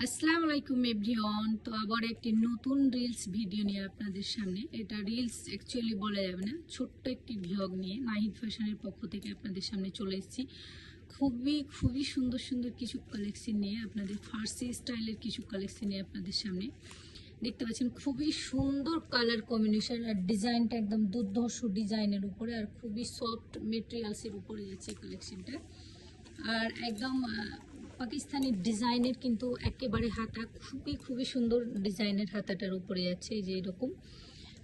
আসসালামু আলাইকুম এভরিওয়ান। তো আবার একটি নতুন রিলস ভিডিও নিয়ে আপনাদের সামনে। এটা রিলস অ্যাকচুয়ালি বলা যাবে না, ছোট্ট একটি ভ্লগ নিয়ে নাহিদ ফ্যাশনের পক্ষ থেকে আপনাদের সামনে চলে এসেছি। খুবই সুন্দর সুন্দর কিছু কালেকশন নিয়ে, আপনাদের ফার্সি স্টাইলের কিছু কালেকশন নিয়ে আপনাদের সামনে। দেখতে পাচ্ছেন খুবই সুন্দর কালার কম্বিনেশন, আর ডিজাইনটা একদম দুর্ধর্ষ ডিজাইনের উপরে, আর খুবই সফট মেটেরিয়ালসের উপরে যাচ্ছে কালেকশনটা। আর একদম পাকিস্তানি ডিজাইনের কিন্তু একেবারে হাতা, খুবই সুন্দর ডিজাইনের হাতাটার উপরে যাচ্ছে এই যে এরকম।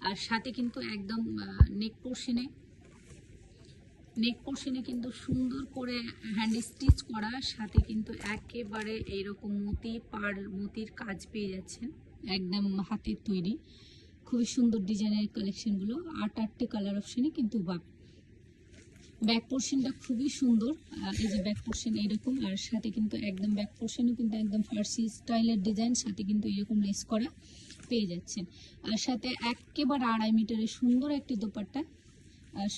আর সাথে কিন্তু একদম নেক পোর্শনে কিন্তু সুন্দর করে হ্যান্ড স্টিচ করা, সাথে কিন্তু একেবারে এইরকম মোতির কাজ পেয়ে যাচ্ছেন, একদম হাতের তৈরি। খুবই সুন্দর ডিজাইনের কালেকশনগুলো 8টি কালার অপশনে কিন্তু পাবেন। ব্যাক পোর্শনটা খুবই সুন্দর, এই যে ব্যাক পোর্শন এইরকম, আর সাথে কিন্তু একদম ব্যাক পোর্শনও কিন্তু একদম ফার্সি স্টাইলের ডিজাইন, সাথে কিন্তু এরকম লেস করা পেয়ে যাচ্ছেন। আর সাথে একেবারে 2.5 মিটারের সুন্দর একটি দোপাট্টা,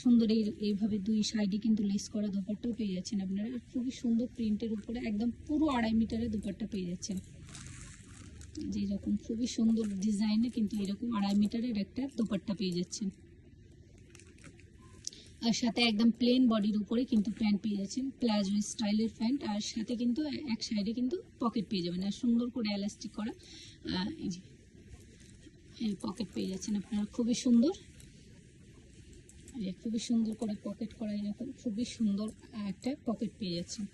সুন্দর এইভাবে দুই সাইডে কিন্তু লেস করা দোপাট্টাও পেয়ে যাচ্ছেন আপনারা। খুবই সুন্দর প্রিন্টের উপরে একদম পুরো 2.5 মিটারের দোপাট্টা পেয়ে যাচ্ছেন, যে এরকম খুবই সুন্দর ডিজাইনে কিন্তু এরকম 2.5 মিটারের একটা দোপাট্টা পেয়ে যাচ্ছেন। আর সাথে একদম প্লেন বডির উপরে কিন্তু প্যান্ট পেয়ে যাচ্ছেন, প্লাজো স্টাইলের প্যান্ট, আর সাথে কিন্তু এক সাইডে কিন্তু পকেট পেয়ে যাবেন, আর সুন্দর করে এলাস্টিক করা এই যে এই পকেট পেয়ে যাচ্ছেন আপনারা। খুবই সুন্দর করে পকেট করা, এরকম খুবই সুন্দর একটা পকেট পেয়ে যাচ্ছেন।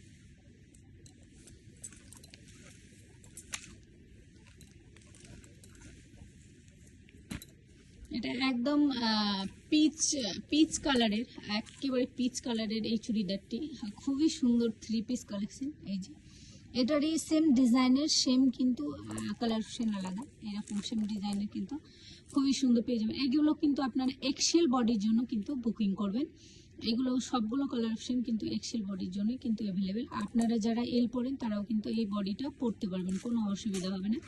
এটা একদম পিচ কালারের, একেবারে পিচ কালারের এই চুড়িদারটি, খুবই সুন্দর 3 পিস কালেকশন। এই যে এটারই সেম ডিজাইনের সেম কিন্তু কালার অপশন আলাদা, এরকম সেম ডিজাইনের কিন্তু খুবই সুন্দর পেয়ে যাবেন। এগুলো কিন্তু আপনারা এক্সেল বডির জন্য কিন্তু বুকিং করবেন, এগুলো সবগুলো কালার অপশন কিন্তু এক্সেল বডির জন্য কিন্তু অ্যাভেলেবেল। আপনারা যারা এল পরেন তারাও কিন্তু এই বডিটা পরতে পারবেন, কোনো অসুবিধা হবে না,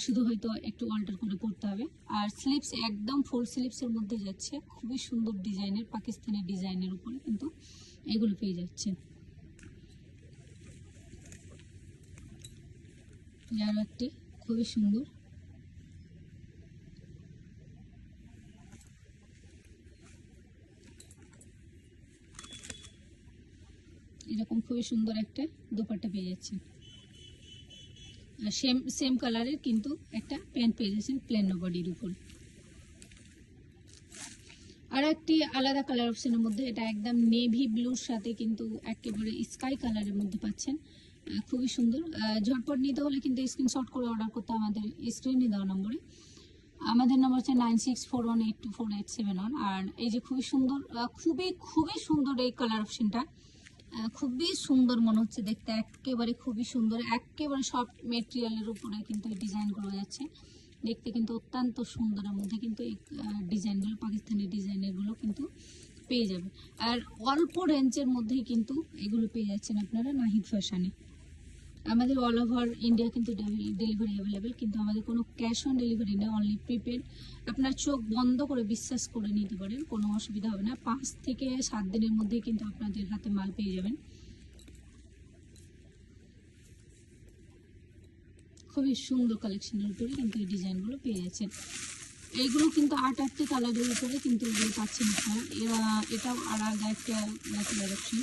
শুধু হয়তো একটু অল্টার করে পরতে হবে। আর স্লিপস একদম ফুল স্লিপসের মধ্যে যাচ্ছে, খুবই সুন্দর ডিজাইনের পাকিস্তানি ডিজাইনের উপরে কিন্তু এগুলো পেয়ে যাচ্ছে। আরও একটি খুবই সুন্দর, এরকম খুবই সুন্দর একটা দোপাট্টা পেয়ে যাচ্ছেন, আর সেম কালারের কিন্তু একটা প্যান্ট পেয়ে যাচ্ছেন প্লেন বডির উপর। আর একটি আলাদা কালার অপশনের মধ্যে, এটা একদম নেভি ব্লুর সাথে কিন্তু একেবারে স্কাই কালারের মধ্যে পাচ্ছেন, খুবই সুন্দর। ঝটপট নিতে হলে কিন্তু স্ক্রিনশট করে অর্ডার করতে আমাদের স্ক্রিনে দেওয়া নম্বরে। আমাদের নাম্বার হচ্ছে 9641824871। আর এই যে খুবই সুন্দর, খুবই সুন্দর এই কালার অপশনটা, খুবই সুন্দর মনে হচ্ছে দেখতে, একেবারে খুবই সুন্দর, একেবারে সফট মেটেরিয়ালের উপরে কিন্তু এই ডিজাইনগুলো যাচ্ছে, দেখতে কিন্তু অত্যন্ত সুন্দরের মধ্যে কিন্তু এই ডিজাইনগুলো পাকিস্তানি ডিজাইনেরগুলো কিন্তু পেয়ে যাবে। আর অল্প রেঞ্জের মধ্যেই কিন্তু এগুলো পেয়ে যাচ্ছেন আপনারা নাহিদ ফ্যাশনে। আমাদের অল ওভার ইন্ডিয়া কিন্তু ডেলিভারি অ্যাভেলেবেল, কিন্তু আমাদের কোনো ক্যাশ অন ডেলিভারি নেই, অনলি প্রিপেড। আপনার চোখ বন্ধ করে বিশ্বাস করে নিতে পারেন, কোনো অসুবিধা হবে না। 5 থেকে 7 দিনের মধ্যে কিন্তু আপনাদের হাতে মাল পেয়ে যাবেন। খুবই সুন্দর কালেকশনের উপরে কিন্তু এই ডিজাইনগুলো পেয়ে যাচ্ছেন। এইগুলো কিন্তু 8টি কালারের উপরে কিন্তু এগুলো পাচ্ছেন আপনারা। এটাও আলাদা একটা কালার অপশন।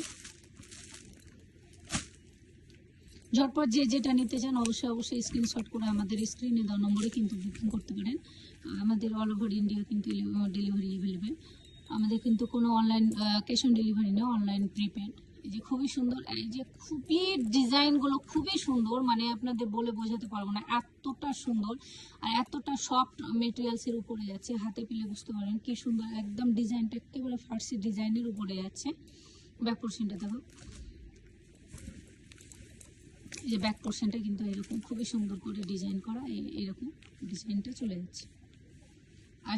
ঝটপট যে যেটা নিতে চান অবশ্যই স্ক্রিনশট করে আমাদের স্ক্রিনে দেওয়া নম্বরে কিন্তু বুকিং করতে পারেন। আমাদের অল ওভার ইন্ডিয়া কিন্তু ডেলিভারি অ্যাভেলেবেল। আমাদের কিন্তু কোনো অনলাইন ক্যাশ অন ডেলিভারি নেই, অনলাইন প্রিপেড। এই যে খুবই সুন্দর, এই যে খুবই ডিজাইনগুলো খুবই সুন্দর, মানে আপনাদের বলে বোঝাতে পারবো না, এতটা সুন্দর আর এতটা সফট মেটেরিয়ালসের উপরে যাচ্ছে, হাতে পেলে বুঝতে পারেন কি সুন্দর একদম ডিজাইনটা, একেবারে ফার্সি ডিজাইনের উপরে যাচ্ছে। ব্যাক পোর্শনটা দেখো, এই যে ব্যাক পোর্শনটা কিন্তু এরকম খুবই সুন্দর করে ডিজাইন করা, এরকম ডিজাইনটা চলে যাচ্ছে। আর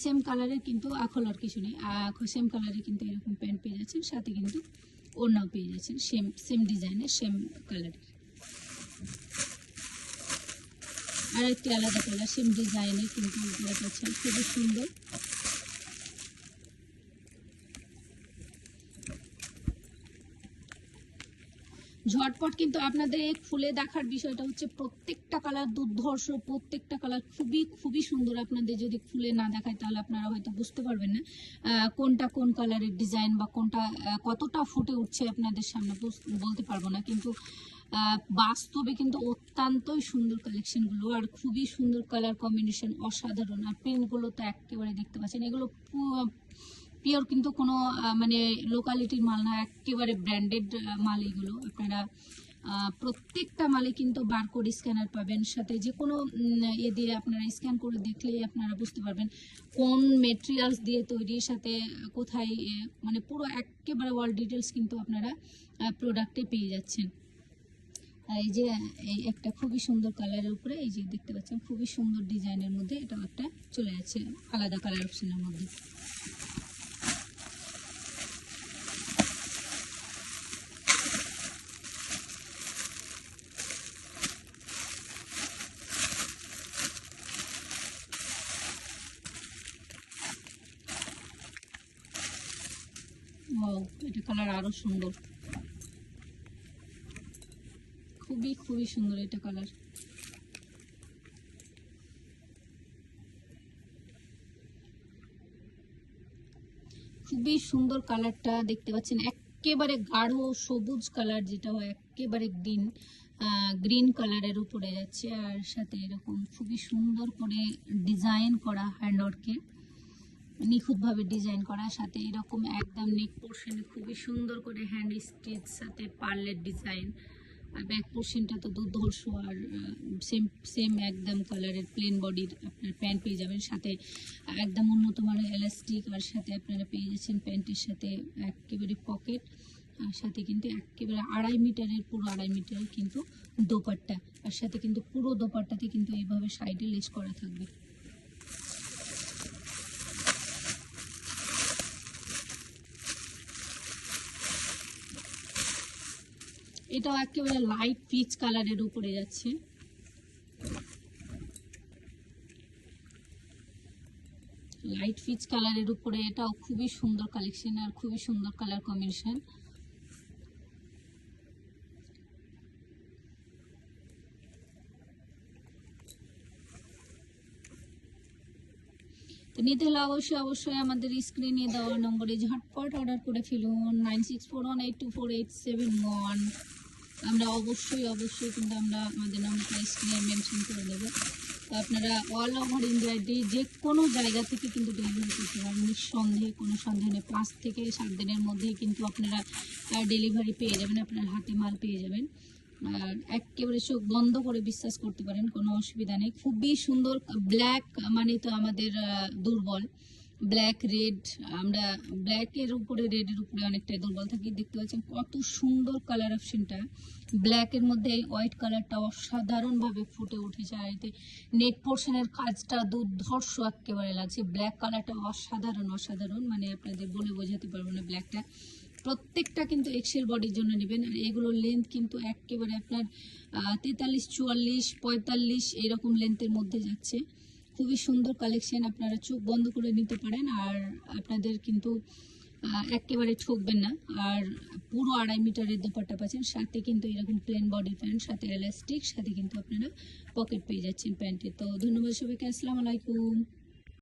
সেম কালারের কিন্তু খোলার কিছু নেই, সেম কালারে কিন্তু এরকম প্যান্ট পেয়ে যাচ্ছেন, সাথে কিন্তু ওড়নাও পেয়ে যাচ্ছেন সেম ডিজাইনের সেম কালারের। আর একটি আলাদা কালার সেম ডিজাইনের কিন্তু উপরে পাচ্ছেন, খুবই সুন্দর। ঝটপট কিন্তু আপনাদের এই খুলে দেখার বিষয়টা হচ্ছে প্রত্যেকটা কালার দুর্ধর্ষ, প্রত্যেকটা কালার খুবই খুবই সুন্দর। আপনাদের যদি খুলে না দেখায় তাহলে আপনারা হয়তো বুঝতে পারবেন না কোনটা কোন কালারের ডিজাইন বা কোনটা কতটা ফুটে উঠছে আপনাদের সামনে বলতে পারবো না, কিন্তু বাস্তবে কিন্তু অত্যন্তই সুন্দর কালেকশনগুলো, আর খুবই সুন্দর কালার কম্বিনেশন, অসাধারণ। আর প্রিন্টগুলো তো একেবারে দেখতে পাচ্ছেন, এগুলো পিওর কিন্তু কোনো মানে লোকালিটির মাল না, একেবারে ব্র্যান্ডেড মাল এগুলো। আপনারা প্রত্যেকটা মালে কিন্তু বারকোড স্ক্যানার পাবেন, সাথে যে কোনো এ দিয়ে আপনারা স্ক্যান করে দেখলেই আপনারা বুঝতে পারবেন কোন মেটেরিয়ালস দিয়ে তৈরি, সাথে কোথায় মানে পুরো একেবারে অল ডিটেলস কিন্তু আপনারা প্রোডাক্টে পেয়ে যাচ্ছেন। এই যে এই একটা খুবই সুন্দর কালারের উপরে, এই যে দেখতে পাচ্ছেন খুবই সুন্দর ডিজাইনের মধ্যে এটাও একটা চলে যাচ্ছে আলাদা কালার অপশনের মধ্যে। ও, এটা কালার আরো সুন্দর, খুবই খুবই সুন্দর এটা কালার। খুবই সুন্দর কালারটা দেখতে পাচ্ছেন, একেবারে গাঢ় সবুজ কালার যেটা হয়, একেবারে গ্রিন কালারের উপরে যাচ্ছে, আর সাথে এরকম খুবই সুন্দর করে ডিজাইন করা, হ্যান্ডওয়ার্কে নিখুঁতভাবে ডিজাইন করা, সাথে এরকম একদম নেক পোর্শনে খুবই সুন্দর করে হ্যান্ড স্টিচ, সাথে পার্লের ডিজাইন। আর ব্যাক পোর্শনটা তো দুর্ধর্ষ, আর সেম সেম একদম কালারের প্লেন বডির আপনার প্যান্ট পেয়ে যাবেন, সাথে একদম উন্নত মানের এলাস্টিক, আর সাথে আপনারা পেয়ে যাচ্ছেন প্যান্টের সাথে একেবারে পকেট, আর সাথে কিন্তু একেবারে 2.5 মিটারের, পুরো 2.5 মিটারের কিন্তু দোপাট্টা, আর সাথে কিন্তু পুরো দোপাট্টাতে কিন্তু এইভাবে সাইডে লেস করা থাকবে। এটাও একেবারে লাইট পিচ কালারের উপরে যাচ্ছে, লাইট পিচ কালারের উপরে এটাও খুবই সুন্দর কালেকশন, আর খুবই সুন্দর কালার কম্বিনেশন। তো নিতে হলে অবশ্যই আমাদের স্ক্রিনে দেওয়া নম্বরে ঝটপট অর্ডার করে ফেলুন, 9641824871। আমরা অবশ্যই কিন্তু আমরা আমাদের নম্বরটা স্ক্রিনে মেনশন করে দেবো। তো আপনারা অল ওভার ইন্ডিয়াতে যে কোনো জায়গা থেকে কিন্তু ডেলিভারি করতে পারেন, নিঃসন্দেহে, কোনো সন্দেহ নেই। 5 থেকে 7 দিনের মধ্যেই কিন্তু আপনারা ডেলিভারি পেয়ে যাবেন, আপনার হাতে মাল পেয়ে যাবেন। আর একেবারে চোখ বন্ধ করে বিশ্বাস করতে পারেন, কোনো অসুবিধা নেই। খুবই সুন্দর ব্ল্যাক মানে তো আমাদের দুর্বল, ব্ল্যাক রেড, আমরা ব্ল্যাকের উপরে রেডের উপরে অনেকটাই দুর্বল থাকি। দেখতে পাচ্ছেন কত সুন্দর কালার অপশনটা, ব্ল্যাকের মধ্যে এই হোয়াইট কালারটা অসাধারণভাবে ফুটে উঠেছে, আর এতে নেক পোর্শনের কাজটা দুর্ধর্ষ একেবারে লাগছে। ব্ল্যাক কালারটা অসাধারণ, মানে আপনাদের বলে বোঝাতে পারবো না। ব্ল্যাকটা প্রত্যেকটা কিন্তু এক্সেল বডির জন্য নেবেন, আর এগুলোর লেন্থ কিন্তু একেবারে আপনার 43, 44, 45 এরকম লেন্থের মধ্যে যাচ্ছে। খুবই সুন্দর কালেকশন, আপনারা চোখ বন্ধ করে নিতে পারেন, আর আপনাদের কিন্তু একেবারে ঠকবেন না। আর পুরো 2.5 মিটারের দোপাট্টা পাচ্ছেন, সাথে কিন্তু এরকম প্লেন বডি প্যান্ট, সাথে এলাস্টিক, সাথে কিন্তু আপনারা পকেট পেয়ে যাচ্ছেন প্যান্টে। তো ধন্যবাদ সবাইকে, আসসালামু আলাইকুম।